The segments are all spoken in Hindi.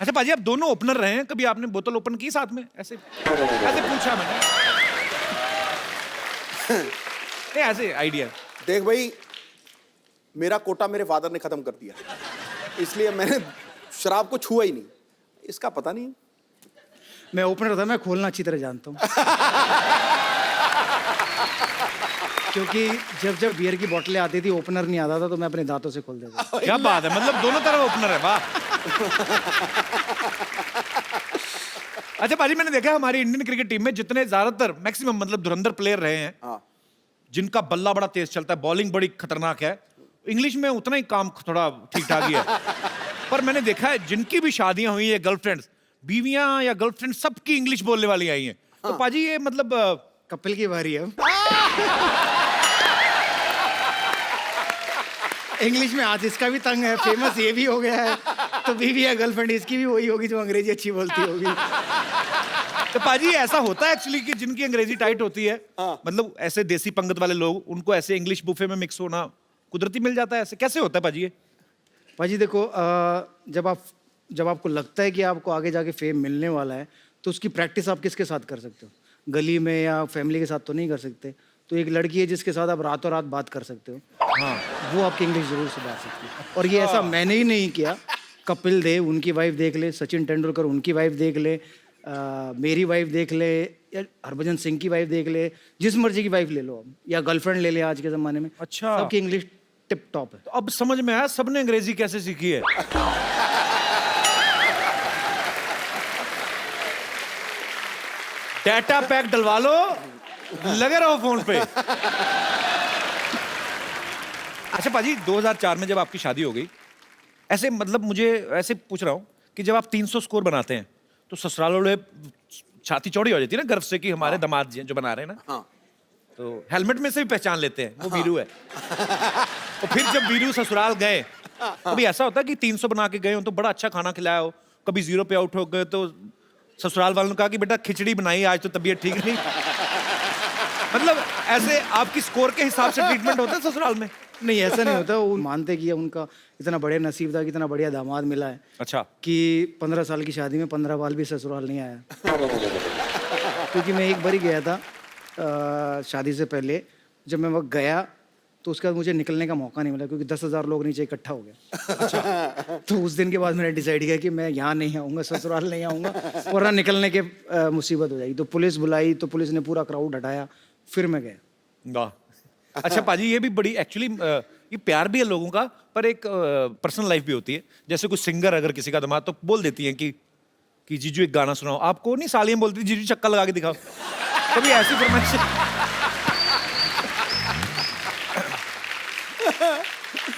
अच्छा पाजी, आप दोनों ओपनर रहे हैं, कभी आपने बोतल ओपन की साथ में? ऐसे ऐसे पूछा मैंने। नहीं, ऐसे आइडिया। देख भाई, मेरा कोटा मेरे फादर ने खत्म कर दिया, इसलिए मैंने शराब को छुआ ही नहीं। इसका पता नहीं। मैं ओपनर था, मैं खोलना अच्छी तरह जानता हूँ। क्योंकि जब जब बियर की बोतलें आती थी, ओपनर नहीं आता था, तो मैं अपने दांतों से खोल देता था। क्या बात है, मतलब दोनों तरफ ओपनर है, वाह। अच्छा पाजी, मैंने देखा हमारी इंडियन क्रिकेट टीम में जितने ज्यादातर मैक्सिमम मतलब धुरंधर प्लेयर रहे हैं, हाँ। जिनका बल्ला बड़ा तेज चलता है, बॉलिंग बड़ी खतरनाक है, इंग्लिश में उतना ही काम थोड़ा ठीक ठाक ही है। पर मैंने देखा है जिनकी भी शादियां हुई है, गर्लफ्रेंड्स, बीवियां या गर्लफ्रेंड, सबकी इंग्लिश बोलने वाली आई हैं। तो पाजी ये मतलब कपिल की बारी है। इंग्लिश में आज इसका भी तंग है, फेमस ये भी हो गया है, तो बीवी या गर्लफ्रेंड इसकी भी वही होगी जो अंग्रेजी अच्छी बोलती होगी। तो पाजी ऐसा होता है एक्चुअली कि जिनकी अंग्रेजी टाइट होती है, मतलब ऐसे देसी पंगत वाले लोग, उनको ऐसे इंग्लिश बुफे में मिक्स होना कुदरती मिल जाता है, ऐसे कैसे होता है पाजी ये? पाजी देखो, जब आपको लगता है कि आपको आगे जाके फेम मिलने वाला है, तो उसकी प्रैक्टिस आप किसके साथ कर सकते हो? गली में या फैमिली के साथ तो नहीं कर सकते। तो एक लड़की है जिसके साथ आप रातों रात बात कर सकते हो, हाँ, वो आपकी इंग्लिश जरूर सुधार सकती है। और ये ऐसा मैंने ही नहीं किया, कपिल देव उनकी वाइफ देख ले, सचिन तेंदुलकर उनकी वाइफ देख ले, मेरी वाइफ देख ले, या हरभजन सिंह की वाइफ देख ले, जिस मर्जी की वाइफ ले लो आप, या गर्लफ्रेंड ले ले आज के ज़माने में। अच्छा। सबकी इंग्लिश टिप टॉप है। तो अब समझ में आया सबने अंग्रेजी कैसे सीखी है। डाटा पैक डलवा लो, लगे रहो फोन पे। अच्छा पाजी, 2004 में जब आपकी शादी हो गई, ऐसे मतलब मुझे ऐसे पूछ रहा हूँ कि जब आप 300 स्कोर बनाते हैं, तो ससुराल वाले छाती चौड़ी हो जाती है ना गर्व से कि हमारे दामाद जी जो बना रहे हैं ना, हाँ। तो हेलमेट में से भी पहचान लेते हैं वो वीरू है। तो फिर जब वीरू ससुराल गए, कभी ऐसा होता है कि 300 बना के गए हो तो बड़ा अच्छा खाना खिलाया हो, कभी 0 पे आउट हो गए तो ससुराल वालों ने कहा कि बेटा खिचड़ी बनाई आज तो तबीयत ठीक नहीं। मतलब ऐसे आपकी स्कोर के हिसाब से ट्रीटमेंट होता है ससुराल में? नहीं, ऐसा नहीं होता। वो मानते कि उनका इतना बढ़िया नसीब था कि इतना बढ़िया दामाद मिला है। अच्छा। कि 15 साल की शादी में 15 बाल भी ससुराल नहीं आया। क्योंकि मैं एक बार ही गया था शादी से पहले, जब मैं वक्त गया तो उसके बाद मुझे निकलने का मौका नहीं मिला, क्योंकि 10,000 लोग नीचे इकट्ठा हो गए। अच्छा। तो उस दिन के बाद मैंने डिसाइड किया कि मैं यहाँ नहीं आऊँगा, ससुराल नहीं आऊँगा, वरना निकलने के मुसीबत हो जाएगी। तो पुलिस बुलाई, तो पुलिस ने पूरा क्राउड हटाया, फिर मैं गया। वाह। अच्छा पाजी, ये भी बड़ी एक्चुअली ये प्यार भी है लोगों का, पर एक पर्सनल लाइफ भी होती है। जैसे कोई सिंगर अगर किसी का दामाद, तो बोल देती है कि जीजू एक गाना सुनाओ। आपको नहीं सालियां बोलती जीजू चक्का लगा के दिखाओ, कभी ऐसी फरमाइश?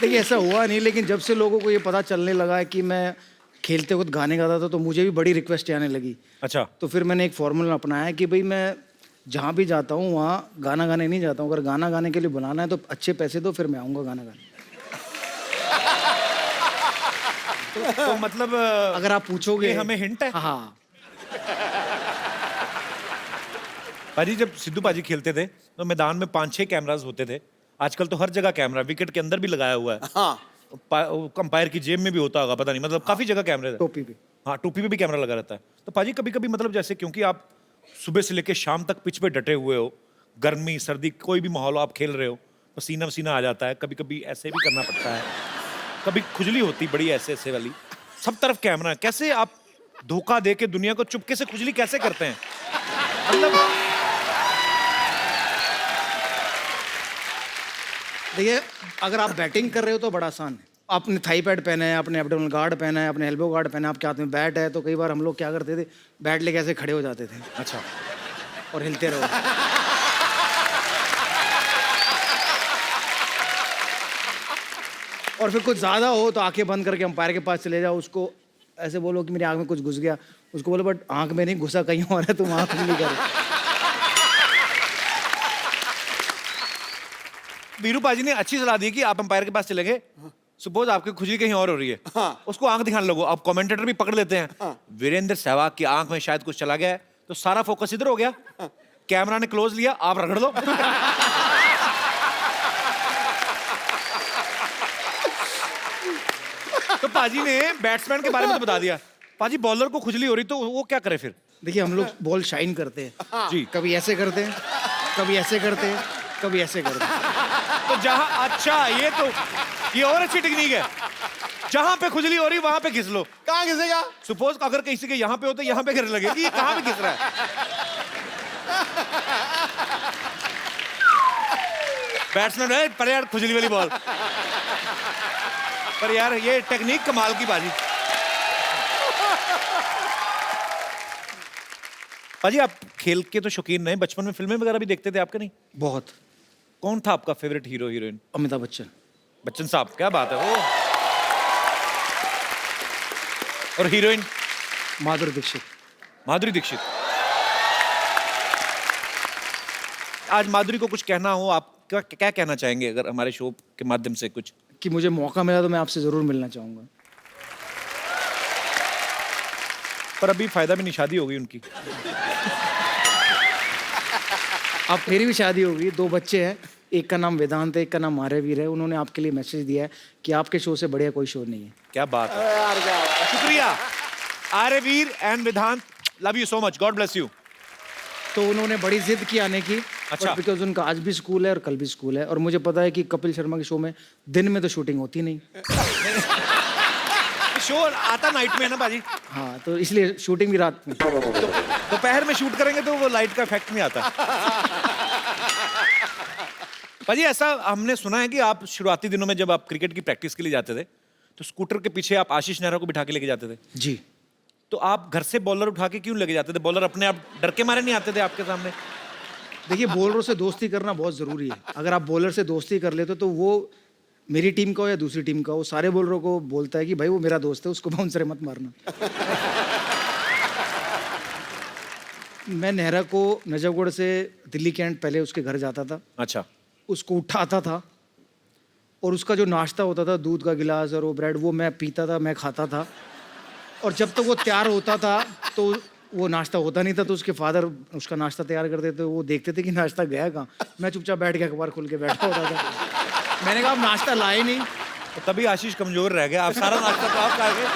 देखिए, ऐसा हुआ नहीं, लेकिन जब से लोगों को ये पता चलने लगा है कि मैं खेलते वक्त गाने गाता था, तो मुझे भी बड़ी रिक्वेस्ट आने लगी। अच्छा। तो फिर मैंने एक फॉर्मूला अपनाया कि भाई मैं जहाँ भी जाता हूँ वहाँ गाना गाने नहीं जाता हूँ। अगर गाना गाने के लिए बुलाना है तो अच्छे पैसे दो, फिर मैं आऊँगा गाना गाने। तो मतलब अगर आप पूछोगे, ये हमें हिंट है। हाँ। पाजी, जब सिद्धू पाजी खेलते थे तो मैदान में 5-6 कैमरास होते थे। आजकल तो हर जगह कैमरा, विकेट के अंदर भी लगाया हुआ है। हाँ। अंपायर की जेब में भी होता होगा, पता नहीं, मतलब काफी जगह कैमरे हैं। टोपी भी। हाँ, टोपी पे भी कैमरा लगा रहता है। तो पाजी कभी कभी मतलब जैसे, क्योंकि आप सुबह से लेकर शाम तक पिच पे डटे हुए हो, गर्मी सर्दी कोई भी माहौल हो, आप खेल रहे हो, पसीना वसीना आ जाता है, कभी कभी ऐसे भी करना पड़ता है, कभी खुजली होती बड़ी ऐसे ऐसे वाली, सब तरफ कैमरा है। कैसे आप धोखा दे के दुनिया को चुपके से खुजली कैसे करते हैं? मतलब देखिए, अगर आप बैटिंग कर रहे हो तो बड़ा आसान है। आपने थाई पैड पहना है, आपने एब्डोमिनल गार्ड पहना है, आपने एल्बो गार्ड पहना है, आपके हाथ में बैट है, तो कई बार हम लोग क्या करते थे, बैट लेके ऐसे खड़े हो जाते थे। अच्छा। और हिलते रहो। और फिर कुछ ज्यादा हो तो आंखें बंद करके अंपायर के पास चले जाओ, उसको ऐसे बोलो कि मेरी आंख में कुछ घुस गया, उसको बोलो बट आंख में नहीं घुसा, कहीं और है, तुम आंख नहीं करो। वीरू पाजी ने अच्छी सलाह दी कि आप अंपायर के पास चले गए, सपोज आपकी खुजली कहीं और हो रही है, हाँ। उसको आंख दिखाने लगो। अब कमेंटेटर भी पकड़ लेते हैं, हाँ। वीरेंद्र सहवाग की आंख में शायद कुछ चला गया है, तो सारा फोकस इधर हो गया, कैमरा ने क्लोज लिया, आप रगड़ दो। तो पाजी ने बैट्समैन के बारे में तो बता दिया, पाजी बॉलर को खुजली हो रही तो वो क्या करे फिर? देखिए हम लोग बॉल शाइन करते हैं जी। कभी ऐसे करते हैं कभी ऐसे करते हैं कभी ऐसे करते हैं। तो जहां अच्छा ये और अच्छी टेक्निक है, जहां पे खुजली हो रही वहां पे घिस लो। कहाँ घिसेगा? सपोज अगर किसी के यहाँ पे होते यहाँ पे गिर लगेगी, ये कहाँ पे घिस रहा है? बैट्समैन है पर यार खुजली वाली बॉल, पर यार ये टेक्निक कमाल की बाजी। पाजी आप खेल के तो शौकीन नहीं, बचपन में फिल्में वगैरह भी देखते थे आपके नहीं? बहुत। कौन था आपका favourite hero heroine? Amitabh Bachchan. Bachchan साहब, क्या बात है वो। और हीरोइन? माधुरी दीक्षित। माधुरी दीक्षित। आज माधुरी को कुछ कहना हो, आप क्या कहना चाहेंगे अगर हमारे शो के माध्यम से कुछ? कि मुझे मौका मिला तो मैं आपसे जरूर मिलना चाहूंगा। पर अभी फायदा भी नहीं, शादी हो गई उनकी। अब मेरी भी शादी हो गई, 2 बच्चे हैं, एक का नाम वेदांत है, एक का नाम आर्यवीर है। उन्होंने आपके लिए मैसेज दिया है कि आपके शो से बढ़िया कोई शो नहीं है। क्या बात है, यार क्या बात है। शुक्रिया Aryaveer and Vedant, love you so much, God bless you. तो उन्होंने बड़ी जिद की आने की, अच्छा। बिकॉज उनका आज भी स्कूल है और कल भी स्कूल है, और मुझे पता है कि कपिल शर्मा के शो में दिन में तो शूटिंग होती नहीं। शो आता नाइट में है ना बाजी, हाँ, तो इसलिए शूटिंग भी रात में। दोपहर में शूट करेंगे तो वो लाइट का इफेक्ट नहीं आता। पाजी ऐसा हमने सुना है कि आप शुरुआती दिनों में जब आप क्रिकेट की प्रैक्टिस के लिए जाते थे तो स्कूटर के पीछे आप आशीष नेहरा को बिठा के लेके जाते थे। जी। तो आप घर से बॉलर उठा के क्यों लेके जाते थे? बॉलर अपने आप डर के मारे नहीं आते थे आपके सामने? देखिए बॉलरों से दोस्ती करना बहुत ज़रूरी है। अगर आप बॉलर से दोस्ती कर लेते तो वो मेरी टीम का हो या दूसरी टीम का हो, सारे बॉलरों को बोलता है कि भाई वो मेरा दोस्त है, उसको बाउंसर मत मारना। मैं नेहरा को नजफगढ़ से दिल्ली कैंट पहले उसके घर जाता था, अच्छा। उसको उठाता था और उसका जो नाश्ता होता था, दूध का गिलास और वो ब्रेड, वो मैं पीता था, मैं खाता था। और जब तक वो तैयार होता था तो वो नाश्ता होता नहीं था, तो उसके फादर उसका नाश्ता तैयार करते थे। वो देखते थे कि नाश्ता गया कहाँ। मैं चुपचाप बैठ के अखबार खोल के बैठा होता था। मैंने कहा आप नाश्ता लाए नहीं। तो तभी आशीष कमजोर रह गया, आप सारा नाश्ता तो आप खा गए।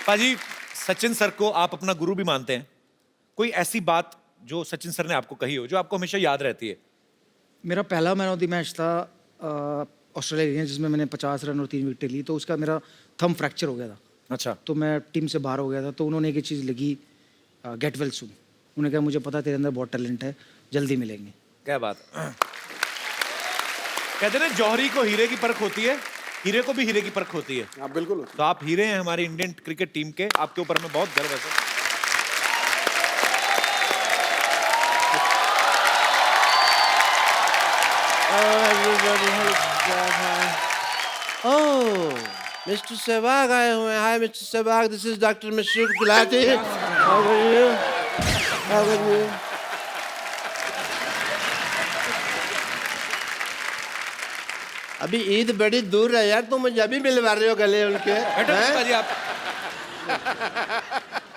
पाजी सचिन सर को आप अपना गुरु भी मानते हैं, कोई ऐसी बात जो सचिन सर ने आपको कही हो जो आपको हमेशा याद रहती है? मेरा पहला मैन ऑफ द मैच था ऑस्ट्रेलिया, जिसमें मैंने 50 रन और 3 विकेटें ली, तो उसका मेरा थंब फ्रैक्चर हो गया था। अच्छा। तो मैं टीम से बाहर हो गया था। तो उन्होंने एक चीज़ लगी, गेट वेल सून। उन्होंने कहा मुझे पता है तेरे अंदर बहुत टैलेंट है, जल्दी मिलेंगे। क्या बात है। कहते हैं ना जौहरी को हीरे की परख होती है, हीरे को भी हीरे की परख होती है। हाँ बिल्कुल। तो आप हीरे हैं हमारी इंडियन क्रिकेट टीम के, आपके ऊपर हमें बहुत गर्व है सर। Oh, Mr. Sehwag आए हुए हैं। Hi, Mr. Sehwag. This is Dr. Mashroor Gulati. How are you? How are you? अभी ईद बड़ी दूर है यार, तुम मुझे अभी मिलवा रहे हो गले उनके? पाजी आप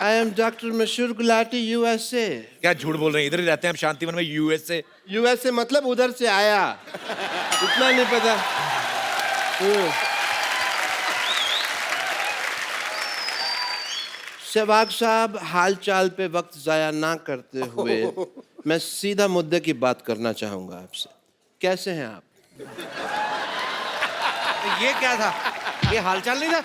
I am Dr. Mashroor Gulati, USA. क्या झूठ बोल रहे हैं? इधर ही रहते हैं हम शांतिवन में, यूएसए। USA मतलब उधर से आया, इतना नहीं पता। सहवाग साहब, हाल चाल पे वक्त जाया ना करते हुए मैं सीधा मुद्दे की बात करना चाहूंगा आपसे। कैसे हैं आप? ये क्या था? ये हालचाल नहीं था?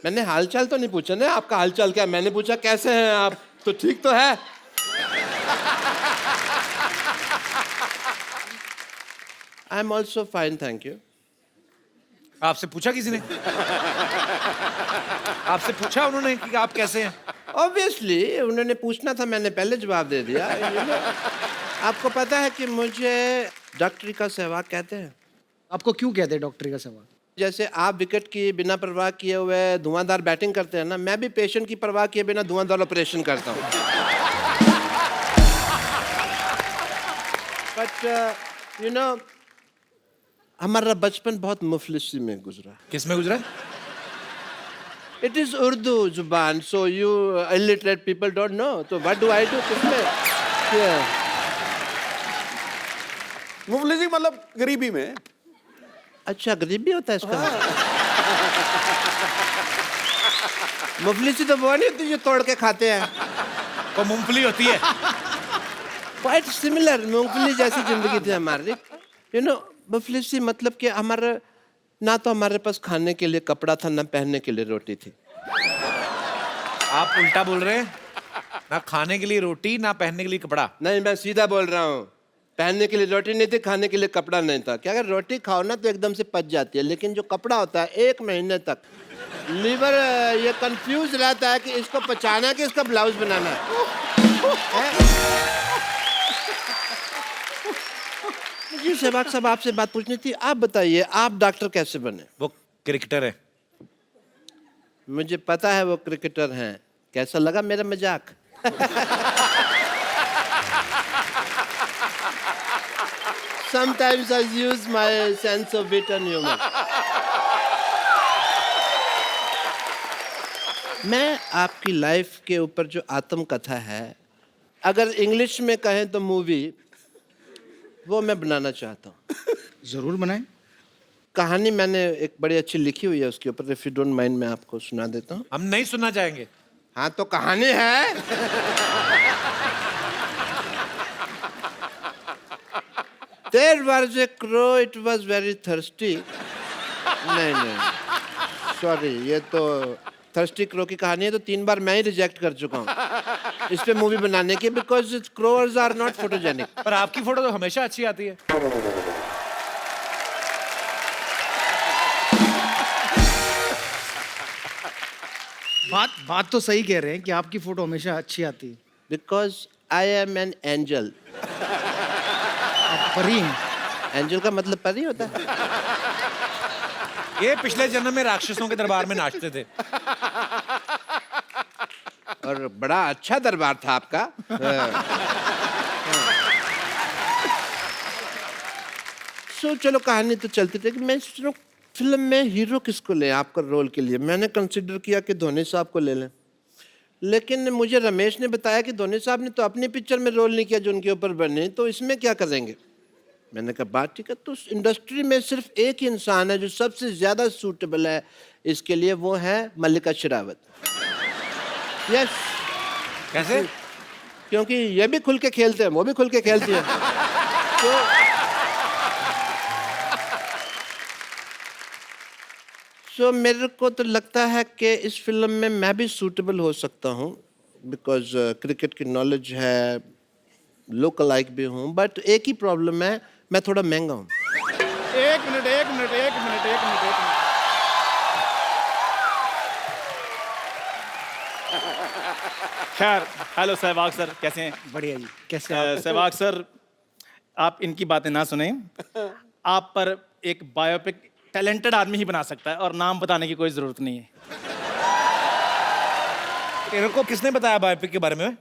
मैंने हालचाल तो नहीं पूछा ना, आपका हालचाल क्या, मैंने पूछा कैसे हैं आप, तो ठीक तो है। I am also fine, thank you. आपसे पूछा किसी ने? आपसे पूछा उन्होंने कि आप कैसे हैं? ऑब्वियसली उन्होंने पूछना था, मैंने पहले जवाब दे दिया। आपको पता है कि मुझे डॉक्टरी का सहवाग कहते हैं। आपको क्यों कहते हैं डॉक्टरी का सहवाग? जैसे आप विकेट की बिना परवाह किए हुए धुआंधार बैटिंग करते हैं ना, मैं भी पेशेंट की परवाह किए बिना धुआंधार ऑपरेशन करता हूँ। बट यू नो, हमारा बचपन बहुत मुफलिसी में गुजरा। किस में गुजरा? इट इज उर्दू जुबान, so you illiterate people don't know, तो व्हाट डू आई डू? किसमें मुफलिसी मतलब गरीबी में। अच्छा, गरीबी होता है इसका? मुफलिसी तो वो नहीं होती जो तोड़ के खाते हैं। वो मूंगफली होती है। क्वाइट सिमिलर, मूंगफली जैसी जिंदगी थी हमारी। यू नो, मुफलिसी मतलब कि हमारा ना तो हमारे पास खाने के लिए कपड़ा था, ना पहनने के लिए रोटी थी। आप उल्टा बोल रहे हैं, ना खाने के लिए रोटी ना पहनने के लिए कपड़ा। नहीं, मैं सीधा बोल रहा हूँ। पहनने के लिए रोटी नहीं थी, खाने के लिए कपड़ा नहीं था। क्या अगर रोटी खाओ ना तो एकदम से पच जाती है, लेकिन जो कपड़ा होता है 1 महीने तक लीवर ये कंफ्यूज रहता है कि इसको पचाना है कि इसका ब्लाउज बनाना है। मुझे सहवाग साहब आपसे बात पूछनी थी। आप बताइए, आप डॉक्टर कैसे बने? वो क्रिकेटर है। मुझे पता है वो क्रिकेटर हैं। कैसा लगा मेरा मजाक? Sometimes I use my sense of wit and humor. मैं आपकी लाइफ के ऊपर जो आत्मकथा है, अगर इंग्लिश में कहें तो मूवी, वो मैं बनाना चाहता हूँ। जरूर बनाएं। कहानी मैंने एक बड़ी अच्छी लिखी हुई है उसके ऊपर। इफ यू डोंट माइंड मैं आपको सुना देता हूँ। हम नहीं सुनना चाहेंगे। हाँ तो कहानी है। There was a crow, it was very thirsty. नहीं, सॉरी, ये तो थर्स्टी क्रो की कहानी है, तो 3 बार मैं ही रिजेक्ट कर चुका हूँ इस पे मूवी बनाने की, because crows are not photogenic. पर आपकी फोटो तो हमेशा अच्छी आती है। बात तो सही कह रहे हैं कि आपकी फोटो हमेशा अच्छी आती है। Because I am an angel. आप परी हैं। एंजल का मतलब परी होता है। ये पिछले जन्म में राक्षसों के दरबार में नाचते थे। और बड़ा अच्छा दरबार था आपका। सो चलो कहानी तो चलती थी। मैं सोच रहा हूँ फिल्म में हीरो किसको लें आपका रोल के लिए। मैंने कंसिडर किया कि धोनी साहब को ले लें, लेकिन मुझे रमेश ने बताया कि धोनी साहब ने तो अपनी पिक्चर में रोल नहीं किया जो उनके ऊपर बने, तो इसमें क्या करेंगे। मैंने कहा बात ठीक है, तो इंडस्ट्री में सिर्फ एक ही इंसान है जो सबसे ज्यादा सूटेबल है इसके लिए, वो है मल्लिका शेरावत। यस। कैसे? क्योंकि ये भी खुल के खेलते हैं, वो भी खुल के खेलती है। तो मेरे को तो लगता है कि इस फिल्म में मैं भी सूटेबल हो सकता हूँ, बिकॉज क्रिकेट की नॉलेज है, लोकल लाइक भी हूँ, बट एक ही प्रॉब्लम है, मैं थोड़ा महंगा हूँ। एक मिनट। खैर, हेलो सहवाग सर, कैसे हैं? बढ़िया जी, कैसे आप? सहवाग सर, आप इनकी बातें ना सुने। आप पर एक बायोपिक टैलेंटेड आदमी ही बना सकता है, और नाम बताने की कोई जरूरत नहीं है। तेरे को किसने बताया बायोपिक के बारे में?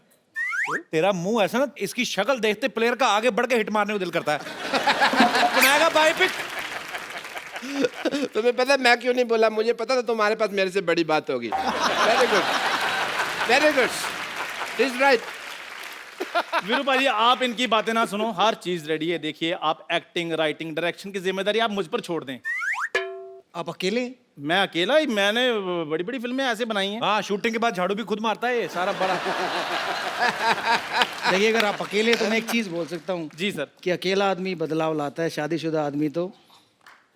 तेरा मुंह ऐसा ना, इसकी शक्ल देखते प्लेयर का आगे बढ़ के हिट मारने को दिल करता है। बनाएगा बायोपिक। तुम्हें पता है मैं क्यों नहीं बोला? मुझे पता था तुम्हारे पास मेरे से बड़ी बात होगी। Very good, very good, is right. Veeru भाजी, आप इनकी बातें ना सुनो, हर चीज रेडी है। देखिए, आप एक्टिंग, राइटिंग, डायरेक्शन की जिम्मेदारी आप मुझ पर छोड़ दें। आप अकेले? मैं अकेला ही, मैंने बड़ी बड़ी फिल्में ऐसे बनाई हैं। हाँ, शूटिंग के बाद झाड़ू भी खुद मारता है ये सारा बड़ा। देखिए, अगर आप अकेले तो मैं एक चीज बोल सकता हूँ जी सर। कि अकेला आदमी बदलाव लाता है, शादीशुदा आदमी तो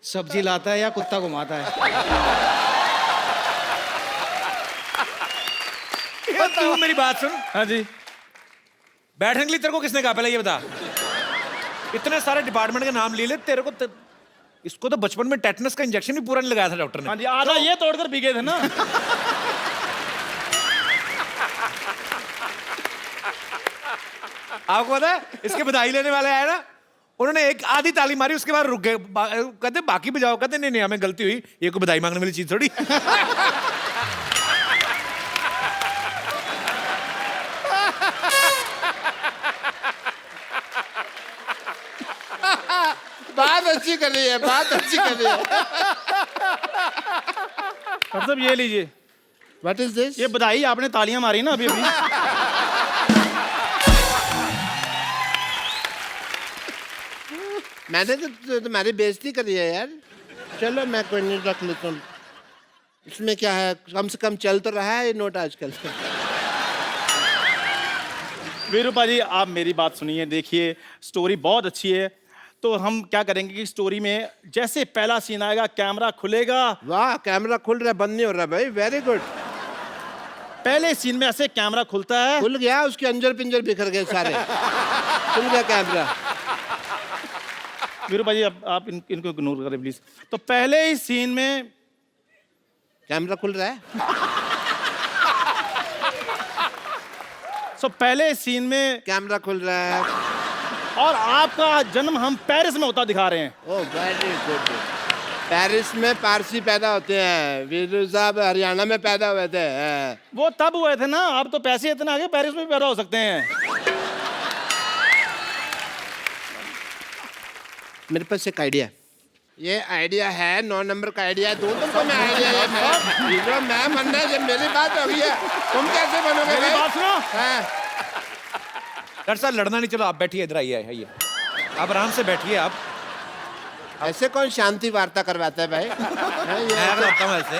सब्जी लाता है या कुत्ता घुमाता है। तू मेरी बात सुन। हाँ जी। बैठने के लिए तेरे को किसने कहा, पहले ये बता। इतने सारे डिपार्टमेंट के नाम ले ले, तेरे को इसको तो बचपन में टेटनस का इंजेक्शन भी पूरा नहीं लगाया था डॉक्टर ने। हाँ जी, आधा ये तोड़कर पी गए थे ना। आपको पता है, इसके बधाई लेने वाले आए ना, उन्होंने एक आधी ताली मारी, उसके बाद रुक गए। कहते बाकी बजाओ, कहते नहीं हमें गलती हुई, ये कोई बधाई मांगने वाली चीज थोड़ी। बात अच्छी कर रही है, बात अच्छी कर रही है। मतलब ये लीजिए, व्हाट इज दिस? ये बधाई आपने तालियां मारी ना अभी अभी। मैंने तो तुम्हारी बेइज्जती करी है यार। चलो मैं कोई नहीं रख लेता हूँ। इसमें क्या है, कम से कम चल तो रहा है ये नोट आजकल। वीरू पाजी आप मेरी बात सुनिए, देखिए स्टोरी बहुत अच्छी है, तो हम क्या करेंगे कि स्टोरी में जैसे पहला सीन आएगा कैमरा खुलेगा, वाह, कैमरा खुल रहा है, बंद नहीं हो रहा भाई, वेरी गुड। पहले सीन में ऐसे कैमरा खुलता है, खुल गया, उसके अंजर पिंजर बिखर गए सारे। खुल गया कैमरा। वीरू पाजी अब आप इनको इग्नोर करें प्लीज। तो पहले ही सीन में कैमरा खुल रहा है। पहले सीन में कैमरा खुल रहा है। और आपका जन्म हम पेरिस में होता दिखा रहे हैं। Oh very good. पेरिस में पारसी पैदा होते हैं, वीरू साहब हरियाणा में पैदा हुए थे। वो तब हुए थे ना, आप तो पैसे इतने आगे पेरिस में भी पैदा हो सकते हैं। मेरे पास एक आइडिया, ये आइडिया है 9 नंबर का आइडिया है, दूं तुमको मैं आइडिया। ये मैं बनना है, जब मेरी बात हो गई है, तुम कैसे बनोगे? मेरी बात सुनो। हाँ। डॉक्टर साहब लड़ना नहीं, चलो आप बैठिए, इधर आइए, आइए आप आराम से बैठिए। आप ऐसे कौन शांति वार्ता करवाता है भाई? हाँ, ये मैं बताता हूँ ऐसे